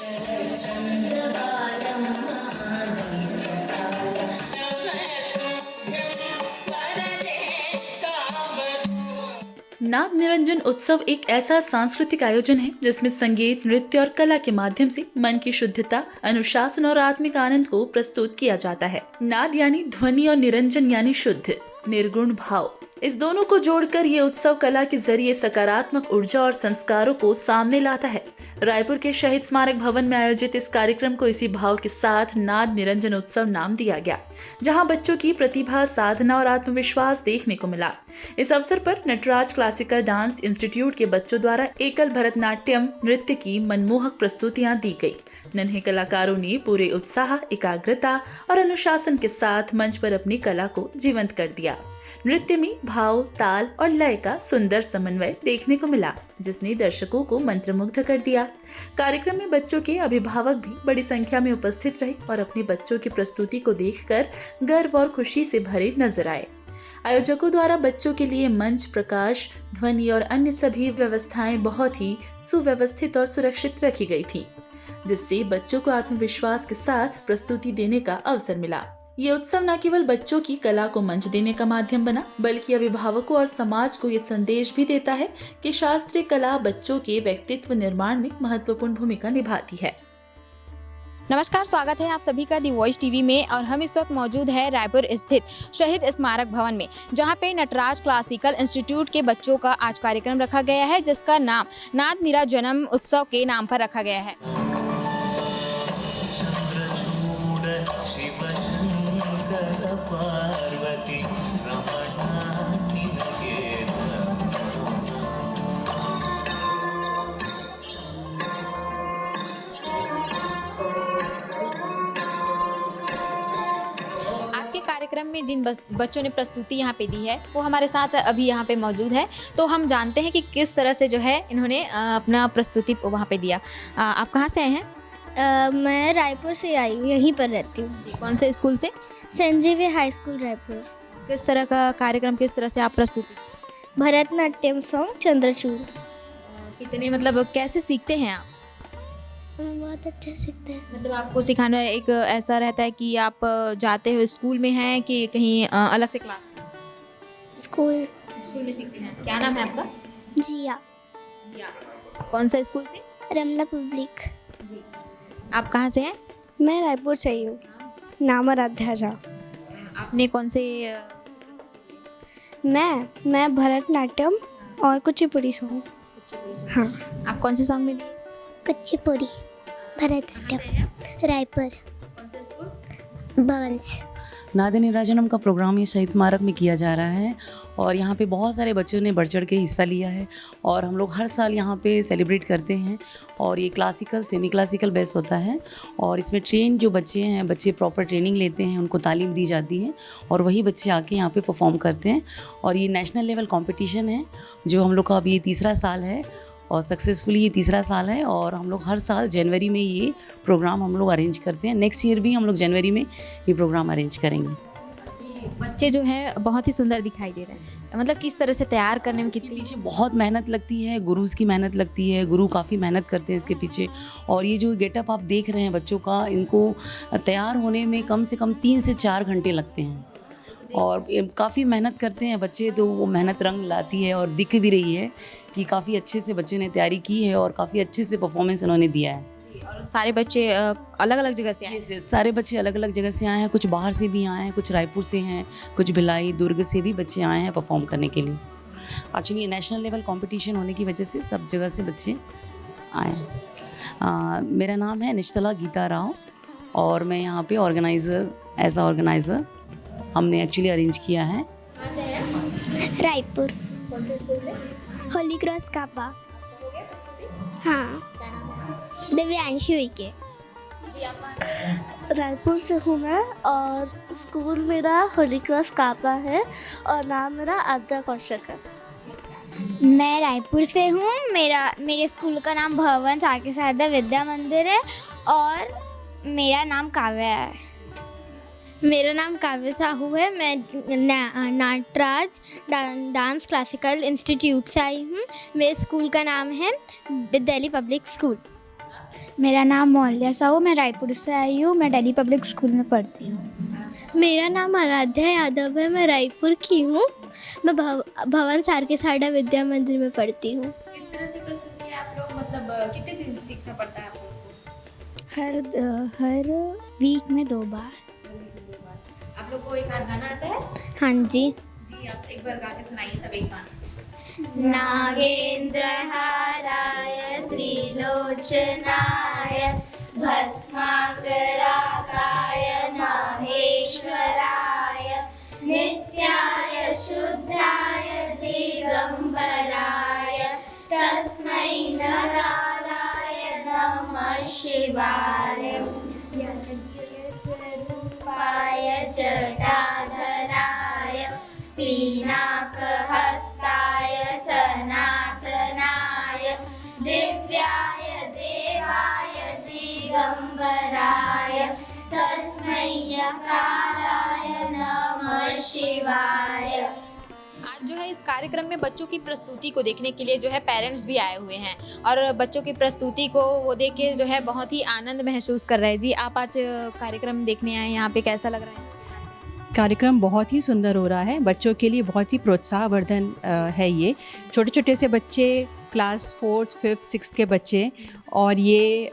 नाद निरंजन उत्सव एक ऐसा सांस्कृतिक आयोजन है जिसमें संगीत, नृत्य और कला के माध्यम से मन की शुद्धता, अनुशासन और आत्मिक आनंद को प्रस्तुत किया जाता है। नाद यानी ध्वनि और निरंजन यानी शुद्ध, निर्गुण भाव। इस दोनों को जोड़कर ये उत्सव कला के जरिए सकारात्मक ऊर्जा और संस्कारों को सामने लाता है। रायपुर के शहीद स्मारक भवन में आयोजित इस कार्यक्रम को इसी भाव के साथ नाद निरंजन उत्सव नाम दिया गया, जहां बच्चों की प्रतिभा, साधना और आत्मविश्वास देखने को मिला। इस अवसर पर नटराज क्लासिकल डांस इंस्टीट्यूट के बच्चों द्वारा एकल भरतनाट्यम नृत्य की मनमोहक प्रस्तुतियां दी गई। नन्हे कलाकारों ने पूरे उत्साह, एकाग्रता और अनुशासन के साथ मंच पर अपनी कला को जीवंत कर दिया। नृत्य में भाव, ताल और लय का सुंदर समन्वय देखने को मिला, जिसने दर्शकों को मंत्रमुग्ध कर दिया। कार्यक्रम में बच्चों के अभिभावक भी बड़ी संख्या में उपस्थित रहे और अपने बच्चों की प्रस्तुति को देखकर गर्व और खुशी से भरे नजर आए। आयोजकों द्वारा बच्चों के लिए मंच, प्रकाश, ध्वनि और अन्य सभी व्यवस्थाएं बहुत ही सुव्यवस्थित और सुरक्षित रखी गई थी, जिससे बच्चों को आत्मविश्वास के साथ प्रस्तुति देने का अवसर मिला। ये उत्सव न केवल बच्चों की कला को मंच देने का माध्यम बना, बल्कि अभिभावकों और समाज को ये संदेश भी देता है कि शास्त्रीय कला बच्चों के व्यक्तित्व निर्माण में महत्वपूर्ण भूमिका निभाती है। नमस्कार, स्वागत है आप सभी का दी वॉइस टीवी में। और हम इस वक्त मौजूद है रायपुर स्थित शहीद स्मारक भवन में, जहां पे नटराज क्लासिकल इंस्टीट्यूट के बच्चों का आज कार्यक्रम रखा गया है, जिसका नाम नाद निरंजनम उत्सव के नाम पर रखा गया है। आज के कार्यक्रम में जिन बच्चों ने प्रस्तुति यहाँ पे दी है, वो हमारे साथ अभी यहाँ पे मौजूद है। तो हम जानते हैं कि किस तरह से जो है इन्होंने अपना प्रस्तुति वहाँ पे दिया। आप कहाँ से आए हैं? मैं रायपुर से आई हूँ, यहीं पर रहती हूँ। जी, कौन से स्कूल से? संजीवी हाई स्कूल रायपुर। किस तरह का कार्यक्रम, किस तरह से आप प्रस्तुति? भरतनाट्यम सॉन्ग चंद्रचूड़। कितने मतलब कैसे सीखते हैं आप? बहुत अच्छा सीखते हैं। मतलब आपको सिखाना एक ऐसा रहता है कि आप जाते हुए स्कूल में हैं कि कहीं अलग से क्लास? स्कूल में सीखते हैं। क्या नाम है आपका? जिया। कौन सा स्कूल से? रमना पब्लिक। जी। आप कहाँ से हैं? मैं रायपुर से ही हूँ। नाम आराध्या झा। आपने कौन से? मैं भरतनाट्यम और कुचिपुड़ी सॉन्ग। हाँ। आप कौन से सॉन्ग में? कुचिपुड़ी, भरतनाट्यम, रायपुर। कौन सा स्कूल? भवंस। नाद निरंजनम का प्रोग्राम ये शहीद स्मारक में किया जा रहा है और यहाँ पे बहुत सारे बच्चों ने बढ़ चढ़ के हिस्सा लिया है और हम लोग हर साल यहाँ पे सेलिब्रेट करते हैं। और ये क्लासिकल, सेमी क्लासिकल बेस होता है और इसमें ट्रेन जो बच्चे हैं, बच्चे प्रॉपर ट्रेनिंग लेते हैं, उनको तालीम दी जाती है और वही बच्चे आके यहाँ पे परफॉर्म करते हैं। और ये नेशनल लेवल कॉम्पिटिशन है जो हम लोग का अभी ये तीसरा साल है और सक्सेसफुली ये तीसरा साल है। और हम लोग हर साल जनवरी में ये प्रोग्राम हम लोग अरेंज करते हैं। नेक्स्ट ईयर भी हम लोग जनवरी में ये प्रोग्राम अरेंज करेंगे। जी, बच्चे जो है बहुत ही सुंदर दिखाई दे रहे हैं। मतलब किस तरह से तैयार करने में कितनी पीछे बहुत मेहनत लगती है, गुरुज की मेहनत लगती है, गुरु काफ़ी मेहनत करते हैं इसके पीछे। और ये जो गेटअप आप देख रहे हैं बच्चों का, इनको तैयार होने में कम से कम 3 से 4 घंटे लगते हैं और काफ़ी मेहनत करते हैं बच्चे। तो वो मेहनत रंग लाती है और दिख भी रही है कि काफ़ी अच्छे से बच्चों ने तैयारी की है और काफ़ी अच्छे से परफॉर्मेंस उन्होंने दिया है। और सारे बच्चे अलग अलग जगह से आए हैं? सारे बच्चे अलग अलग जगह से आए हैं, कुछ बाहर से भी आए हैं, कुछ रायपुर से हैं, कुछ भिलाई, दुर्ग से भी बच्चे आए हैं परफॉर्म करने के लिए। एक्चुअली ये नेशनल लेवल कंपटीशन होने की वजह से सब जगह से बच्चे आए हैं। मेरा नाम है निश्तला गीता राव और मैं यहाँ पे ऑर्गेनाइज़र हमने एक्चुअली अरेंज किया है। रायपुर। कौन से स्कूल से? होली क्रॉस कापा। हाँ। दिव्यांशी के। रायपुर से हूँ मैं और स्कूल मेरा होली क्रॉस कापा है और नाम मेरा आद्या कौशिक है। मैं रायपुर से हूँ। मेरे स्कूल का नाम भवन सारके शारदा विद्या मंदिर है और मेरा नाम काव्या है। मेरा नाम काव्य साहू है। मैं नटराज डांस क्लासिकल इंस्टीट्यूट से आई हूँ। मेरे स्कूल का नाम है दिल्ली पब्लिक स्कूल। मेरा नाम मौल्या साहू, मैं रायपुर से आई हूँ। मैं दिल्ली पब्लिक स्कूल में पढ़ती हूँ। मेरा नाम आराध्या यादव है, मैं रायपुर की हूँ। मैं भवन सारके साडा विद्या मंदिर में पढ़ती हूँ। किस तरह से प्रस्तुति है आप लोग, मतलब कितने दिन सीखना पड़ता है आप लोगों को? हर वीक में 2 बार। आप लोग को एक आध गाना आता है? हाँ जी। जी, आप एक बार गा के सुनाइए सब एक साथ। नागेन्द्रहाराय त्रिलोचनाय भस्माकराकाय माहेश्वराय नित्याय शुद्धाय दिगंबराय तस्मै नकाराय नमः शिवाय स्वरूपाय जटाधराय पीनाकहस्ताय सनातनाय दिव्याय देवाय दिगंबराय तस्मै यकाराय नमः शिवाय। आज जो है इस कार्यक्रम में बच्चों की प्रस्तुति को देखने के लिए जो है पेरेंट्स भी आए हुए हैं और बच्चों की प्रस्तुति को वो देख के जो है बहुत ही आनंद महसूस कर रहे हैं। जी, आप आज कार्यक्रम देखने आए, यहाँ पे कैसा लग रहा है? कार्यक्रम बहुत ही सुंदर हो रहा है, बच्चों के लिए बहुत ही प्रोत्साहवर्धन है। ये छोटे छोटे से बच्चे, क्लास 4th, 5th, 6th के बच्चे, और ये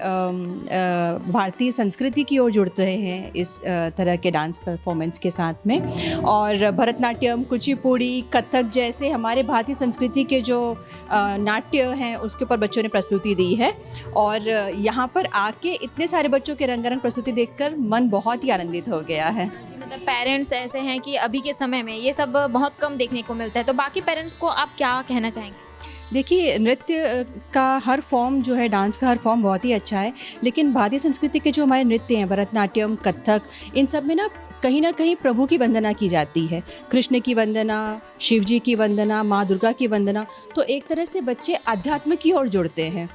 भारतीय संस्कृति की ओर जुड़ रहे हैं इस तरह के डांस परफॉर्मेंस के साथ में। और भरतनाट्यम, कुचिपुड़ी, कथक जैसे हमारे भारतीय संस्कृति के जो नाट्य हैं उसके ऊपर बच्चों ने प्रस्तुति दी है। और यहाँ पर आके इतने सारे बच्चों के रंगारंग प्रस्तुति देखकर मन बहुत ही आनंदित हो गया है। जी, मतलब पेरेंट्स ऐसे हैं कि अभी के समय में ये सब बहुत कम देखने को मिलता है, तो बाकी पेरेंट्स को आप क्या कहना चाहेंगे? देखिए, नृत्य का हर फॉर्म जो है, डांस का हर फॉर्म बहुत ही अच्छा है, लेकिन भारतीय संस्कृति के जो हमारे नृत्य हैं, भरतनाट्यम, कथक, इन सब में ना कहीं प्रभु की वंदना की जाती है। कृष्ण की वंदना, शिव जी की वंदना, माँ दुर्गा की वंदना। तो एक तरह से बच्चे अध्यात्म की ओर जुड़ते हैं,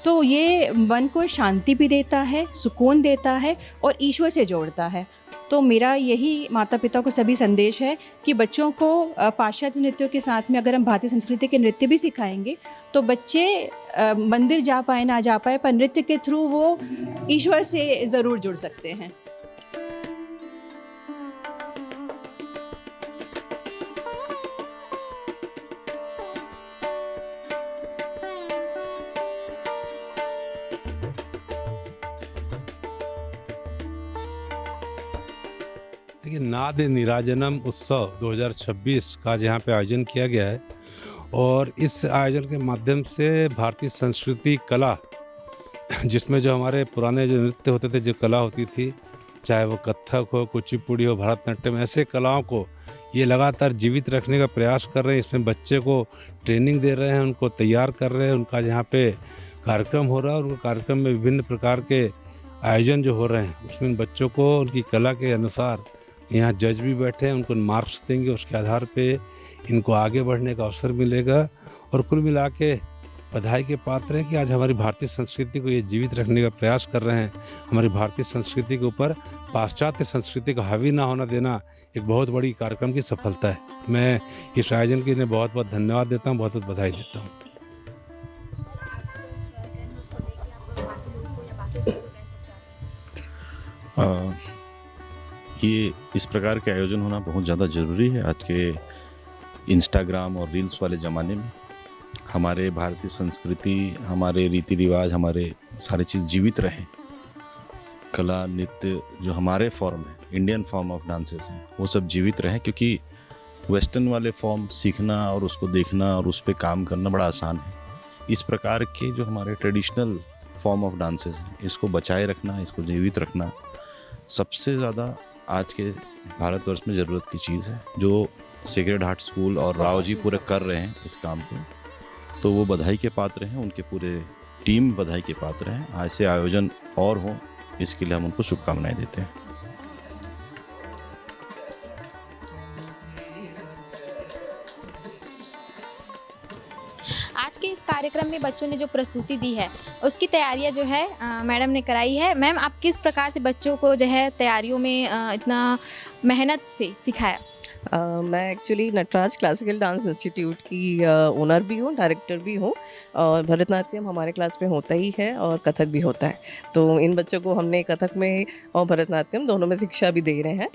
तो ये मन को शांति भी देता है, सुकून देता है और ईश्वर से जोड़ता है। तो मेरा यही माता पिता को सभी संदेश है कि बच्चों को पाश्चात्य नृत्यों के साथ में अगर हम भारतीय संस्कृति के नृत्य भी सिखाएंगे तो बच्चे मंदिर जा पाए ना जा पाए, पर नृत्य के थ्रू वो ईश्वर से ज़रूर जुड़ सकते हैं। देखिए, नाद नीराजनम उत्सव 2026 का यहाँ पे आयोजन किया गया है और इस आयोजन के माध्यम से भारतीय संस्कृति कला, जिसमें जो हमारे पुराने जो नृत्य होते थे, जो कला होती थी, चाहे वो कथक हो, कुचिपुड़ी हो, भरतनाट्यम, ऐसे कलाओं को ये लगातार जीवित रखने का प्रयास कर रहे हैं। इसमें बच्चे को ट्रेनिंग दे रहे हैं, उनको तैयार कर रहे हैं। उनका यहाँ पे कार्यक्रम हो रहा है और उनके कार्यक्रम में विभिन्न प्रकार के आयोजन जो हो रहे हैं, उसमें बच्चों को उनकी कला के अनुसार यहाँ जज भी बैठे हैं, उनको मार्क्स देंगे, उसके आधार पे इनको आगे बढ़ने का अवसर मिलेगा। और कुल मिला के बधाई के पात्र हैं कि आज हमारी भारतीय संस्कृति को ये जीवित रखने का प्रयास कर रहे हैं। हमारी भारतीय संस्कृति के ऊपर पाश्चात्य संस्कृति का हावी ना होना देना एक बहुत बड़ी कार्यक्रम की सफलता है। मैं इस आयोजन के लिए बहुत बहुत धन्यवाद देता हूँ, बहुत बहुत बधाई देता हूँ। ये इस प्रकार के आयोजन होना बहुत ज़्यादा ज़रूरी है। आज के इंस्टाग्राम और रील्स वाले ज़माने में हमारे भारतीय संस्कृति, हमारे रीति रिवाज, हमारे सारी चीज़ जीवित रहें। कला, नृत्य जो हमारे फॉर्म है, इंडियन फॉर्म ऑफ डांसेस हैं, वो सब जीवित रहें, क्योंकि वेस्टर्न वाले फॉर्म सीखना और उसको देखना और उस पर काम करना बड़ा आसान है। इस प्रकार के जो हमारे ट्रेडिशनल फॉर्म ऑफ डांसेस हैं, इसको बचाए रखना, इसको जीवित रखना सबसे ज़्यादा आज के भारतवर्ष में ज़रूरत की चीज़ है। जो सेक्रेड हार्ट स्कूल और राव जी पूरे कर रहे हैं इस काम को, तो वो बधाई के पात्र हैं, उनके पूरे टीम बधाई के पात्र हैं। ऐसे आयोजन और हों, इसके लिए हम उनको शुभकामनाएं देते हैं। आज के इस कार्यक्रम में बच्चों ने जो प्रस्तुति दी है उसकी तैयारियां जो है मैडम ने कराई है। मैम, आप किस प्रकार से बच्चों को जो है तैयारियों में इतना मेहनत से सिखाया? मैं actually Nataraj classical dance institute की ओनर भी हूँ, डायरेक्टर भी हूँ। और भरतनाट्यम हमारे क्लास में होता ही है और कथक भी होता है। तो इन बच्चों को हमने कथक में और भरतनाट्यम दोनों में शिक्षा भी दे रहे हैं।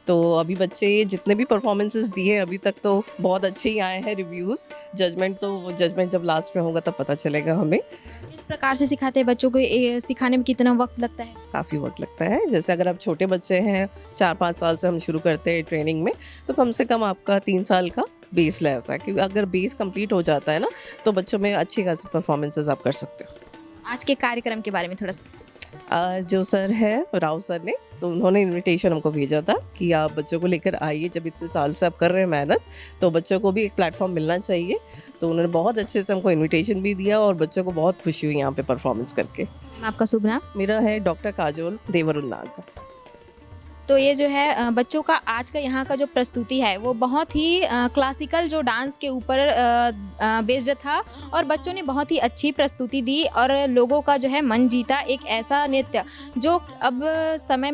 तो अभी बच्चे जितने भी परफॉर्मेंसेस दिए अभी तक तो बहुत अच्छे ही आए हैं रिव्यूज़। जजमेंट जब लास्ट में होगा तब पता चलेगा हमें। किस प्रकार से सिखाते हैं बच्चों को, सिखाने में कितना वक्त लगता है? काफ़ी वक्त लगता है। जैसे अगर आप छोटे बच्चे हैं, 4-5 साल से हम शुरू करते हैं ट्रेनिंग में, तो कम से कम आपका 3 साल का बेस रहता है। क्योंकि अगर बेस कंप्लीट हो जाता है ना, तो बच्चों में अच्छी खासी परफॉर्मेंसेस आप कर सकते हो। आज के कार्यक्रम के बारे में थोड़ा सा। जो सर है राव सर ने, तो उन्होंने इनविटेशन हमको भेजा था कि आप बच्चों को लेकर आइए। जब इतने साल से आप कर रहे हैं मेहनत, तो बच्चों को भी एक प्लेटफॉर्म मिलना चाहिए। तो उन्होंने बहुत अच्छे से हमको इनविटेशन भी दिया और बच्चों को बहुत खुशी हुई यहाँ पे परफॉर्मेंस करके। आपका शुभ नाम? मेरा है डॉक्टर काजोल देवरुन्नाग। तो ये जो है बच्चों का आज का यहाँ का जो प्रस्तुति है वो बहुत ही क्लासिकल जो डांस के ऊपर बेस्ड था और बच्चों ने बहुत ही अच्छी प्रस्तुति दी और लोगों का जो है मन जीता। एक ऐसा नृत्य जो अब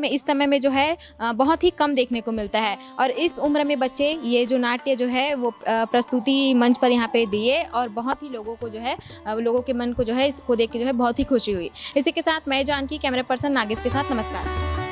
इस समय में जो है बहुत ही कम देखने को मिलता है और इस उम्र में बच्चे ये जो नाट्य जो है वो प्रस्तुति मंच पर यहाँ पे दिए और बहुत ही लोगों को जो है लोगों के मन को जो है इसको देख के जो है बहुत ही खुशी हुई। इसी के साथ मैं जानकी, कैमरा पर्सन नागेश के साथ, नमस्कार।